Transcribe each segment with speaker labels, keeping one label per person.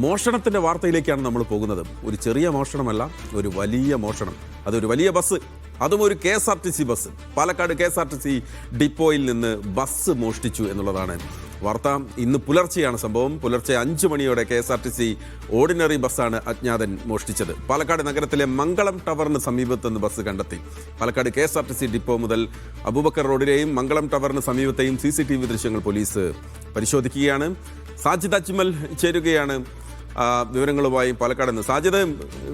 Speaker 1: മോഷണത്തിൻ്റെ വാർത്തയിലേക്കാണ് നമ്മൾ പോകുന്നത്. ഒരു ചെറിയ മോഷണമല്ല, ഒരു വലിയ മോഷണം. അതൊരു വലിയ ബസ്, അതും ഒരു KSRTC ബസ്. പാലക്കാട് KSRTC ഡിപ്പോയിൽ നിന്ന് ബസ് മോഷ്ടിച്ചു എന്നുള്ളതാണ് വാർത്ത. ഇന്ന് പുലർച്ചെയാണ് സംഭവം. പുലർച്ചെ 5 മണിയോടെ KSRTC ഓർഡിനറി ബസ്സാണ് അജ്ഞാതൻ മോഷ്ടിച്ചത്. പാലക്കാട് നഗരത്തിലെ മംഗളം ടവറിന് സമീപത്ത് നിന്ന് ബസ് കണ്ടെത്തി. പാലക്കാട് KSRTC ഡിപ്പോ മുതൽ അബൂബക്കർ റോഡിലെയും മംഗളം ടവറിന് സമീപത്തെയും CCTV ദൃശ്യങ്ങൾ പോലീസ് പരിശോധിക്കുകയാണ്. സാജിദ് അജ്മൽ ചേരുകയാണ് വിവരങ്ങളുമായി പാലക്കാട് നിന്ന്. സാജിദ്,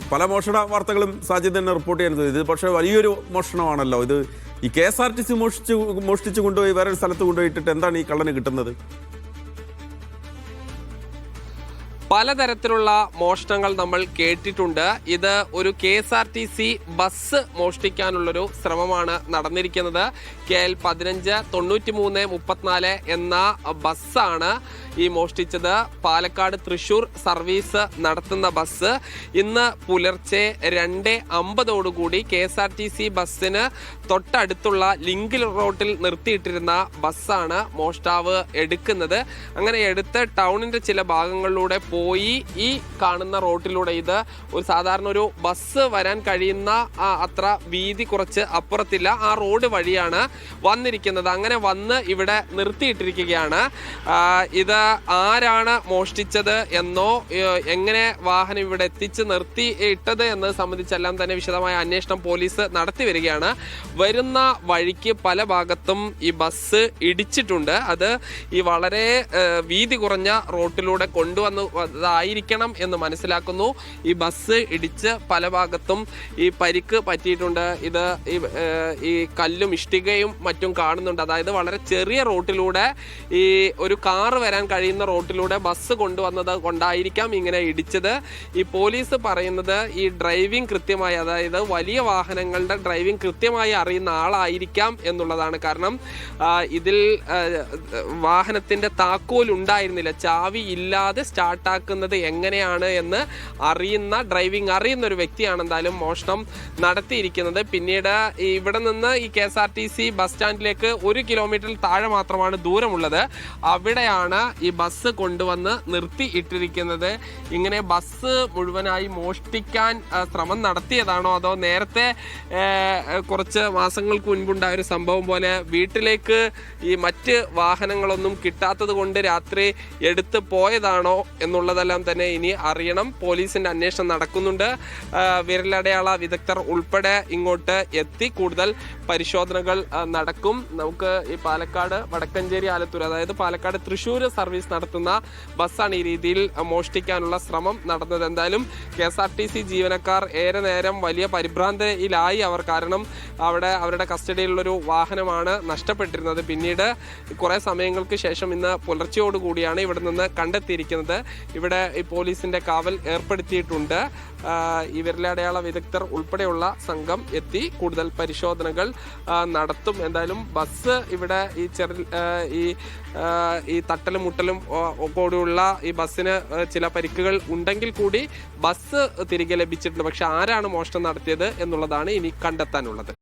Speaker 1: പല മോഷണ വാർത്തകളും സാജിദ് തന്നെ റിപ്പോർട്ട് ചെയ്യുന്നത്. ഇത് പക്ഷേ വലിയൊരു മോഷണമാണല്ലോ. ഇത് ഈ KSRTC മോഷ്ടിച്ചു കൊണ്ടുപോയി വേറൊരു സ്ഥലത്ത് കൊണ്ടുപോയിട്ടിട്ട് എന്താണ് ഈ കള്ളന് കിട്ടുന്നത്?
Speaker 2: പലതരത്തിലുള്ള മോഷണങ്ങൾ നമ്മൾ കേട്ടിട്ടുണ്ട്. ഇത് ഒരു KSRTC ബസ് മോഷ്ടിക്കാനുള്ളൊരു ശ്രമമാണ് നടന്നിരിക്കുന്നത്. KL 159334 എന്ന ബസ്സാണ് ഈ മോഷ്ടിച്ചത്. പാലക്കാട് തൃശ്ശൂർ സർവീസ് നടത്തുന്ന ബസ് ഇന്ന് പുലർച്ചെ 2:50 KSRTC ബസ്സിന് തൊട്ടടുത്തുള്ള ലിങ്ക് റോഡിൽ നിർത്തിയിട്ടിരുന്ന ബസ്സാണ് മോഷ്ടാവ് എടുക്കുന്നത്. അങ്ങനെ എടുത്ത് ടൗണിൻ്റെ ചില ഭാഗങ്ങളിലൂടെ പോയി ഈ കാണുന്ന റോഡിലൂടെ, ഇത് ഒരു സാധാരണ ഒരു ബസ് വരാൻ കഴിയുന്ന അത്ര വീതി കുറച്ച് അപ്പുറത്തില്ല, ആ റോഡ് വഴിയാണ് വന്നിരിക്കുന്നത്. അങ്ങനെ വന്ന് ഇവിടെ നിർത്തിയിട്ടിരിക്കുകയാണ്. ഇത് ആരാണ് മോഷ്ടിച്ചത് എന്നോ എങ്ങനെ വാഹനം ഇവിടെ എത്തിച്ച് നിർത്തി ഇട്ടത് എന്നത് സംബന്ധിച്ചെല്ലാം തന്നെ വിശദമായ അന്വേഷണം പോലീസ് നടത്തി വരികയാണ്. വരുന്ന വഴിക്ക് പല ഭാഗത്തും ഈ ബസ് ഇടിച്ചിട്ടുണ്ട്. അത് ഈ വളരെ വീതി കുറഞ്ഞ റോട്ടിലൂടെ കൊണ്ടുവന്നതായിരിക്കണം എന്ന് മനസ്സിലാക്കുന്നു. ഈ ബസ് ഇടിച്ച് പല ഭാഗത്തും ഈ പരിക്ക് പറ്റിയിട്ടുണ്ട്. ഇത് ഈ കല്ലും ഇഷ്ടികയും മറ്റും കാണുന്നുണ്ട്. അതായത് വളരെ ചെറിയ റോട്ടിലൂടെ ഈ ഒരു കാറ് വരാൻ കഴിയുന്ന റോട്ടിലൂടെ ബസ് കൊണ്ടുവന്നത് കൊണ്ടായിരിക്കാം ഇങ്ങനെ ഇടിച്ചത്. ഈ പോലീസ് പറയുന്നത് ഈ ഡ്രൈവിംഗ് കൃത്യമായി, അതായത് വലിയ വാഹനങ്ങളുടെ ഡ്രൈവിംഗ് കൃത്യമായി അറിയുന്ന ആളായിരിക്കാം എന്നുള്ളതാണ്. കാരണം ഇതിൽ വാഹനത്തിന്റെ താക്കോൽ ഉണ്ടായിരുന്നില്ല. ചാവി ഇല്ലാതെ സ്റ്റാർട്ടാക്കുന്നത് എങ്ങനെയാണ് എന്ന് ഡ്രൈവിംഗ് അറിയുന്ന ഒരു വ്യക്തിയാണ് എന്തായാലും മോഷണം നടത്തിയിരിക്കുന്നത്. പിന്നീട് ഇവിടെ നിന്ന് ഈ KSRTC ബസ് സ്റ്റാൻഡിലേക്ക് 1 കിലോമീറ്ററിൽ താഴെ മാത്രമാണ് ദൂരമുള്ളത്. അവിടെയാണ് ഈ ബസ് കൊണ്ടുവന്ന് നിർത്തി ഇട്ടിരിക്കുന്നത്. ഇങ്ങനെ ബസ് മുഴുവനായി മോഷ്ടിക്കാൻ ശ്രമം നടത്തിയതാണോ, അതോ നേരത്തെ കുറച്ച് മാസങ്ങൾക്ക് മുൻപുണ്ടായ ഒരു സംഭവം പോലെ വീട്ടിലേക്ക് ഈ മറ്റ് വാഹനങ്ങളൊന്നും കിട്ടാത്തത് കൊണ്ട് രാത്രി എടുത്ത് പോയതാണോ എന്നുള്ളതെല്ലാം തന്നെ ഇനി അറിയണം. പോലീസിന്റെ അന്വേഷണം നടക്കുന്നുണ്ട്. വിരലടയാള വിദഗ്ധർ ഉൾപ്പെടെ ഇങ്ങോട്ട് എത്തി കൂടുതൽ പരിശോധനകൾ നടക്കും. നമുക്ക് ഈ പാലക്കാട് വടക്കഞ്ചേരി ആലത്തൂർ, അതായത് പാലക്കാട് തൃശ്ശൂർ സർവീസ് നടത്തുന്ന ബസ്സാണ് ഈ രീതിയിൽ മോഷ്ടിക്കാനുള്ള ശ്രമം നടന്നത്. എന്തായാലും KSRTC ജീവനക്കാർ ഏറെ നേരം വലിയ പരിഭ്രാന്തിയിലായി അവർ. കാരണം അവിടെ അവരുടെ കസ്റ്റഡിയിലുള്ളൊരു വാഹനമാണ് നഷ്ടപ്പെട്ടിരുന്നത്. പിന്നീട് കുറേ സമയങ്ങൾക്ക് ശേഷം ഇന്ന് പുലർച്ചയോടുകൂടിയാണ് ഇവിടെ നിന്ന് കണ്ടെത്തിയിരിക്കുന്നത്. ഇവിടെ ഈ പോലീസിന്റെ കാവൽ ഏർപ്പെടുത്തിയിട്ടുണ്ട്. ഈ വിരലടയാള വിദഗ്ധർ ഉൾപ്പെടെയുള്ള സംഘം എത്തി കൂടുതൽ പരിശോധനകൾ നടത്തും. എന്തായാലും ബസ് ഇവിടെ ഈ തട്ടലും മുട്ടലും കൂടിയുള്ള ഈ ബസ്സിന് ചില പരിക്കുകൾ ഉണ്ടെങ്കിൽ കൂടി ബസ് തിരികെ ലഭിച്ചിട്ടുണ്ട്. പക്ഷെ ആരാണ് മോഷണം നടത്തിയത് എന്നുള്ളതാണ് ഇനി കണ്ടെത്താനുള്ളത്.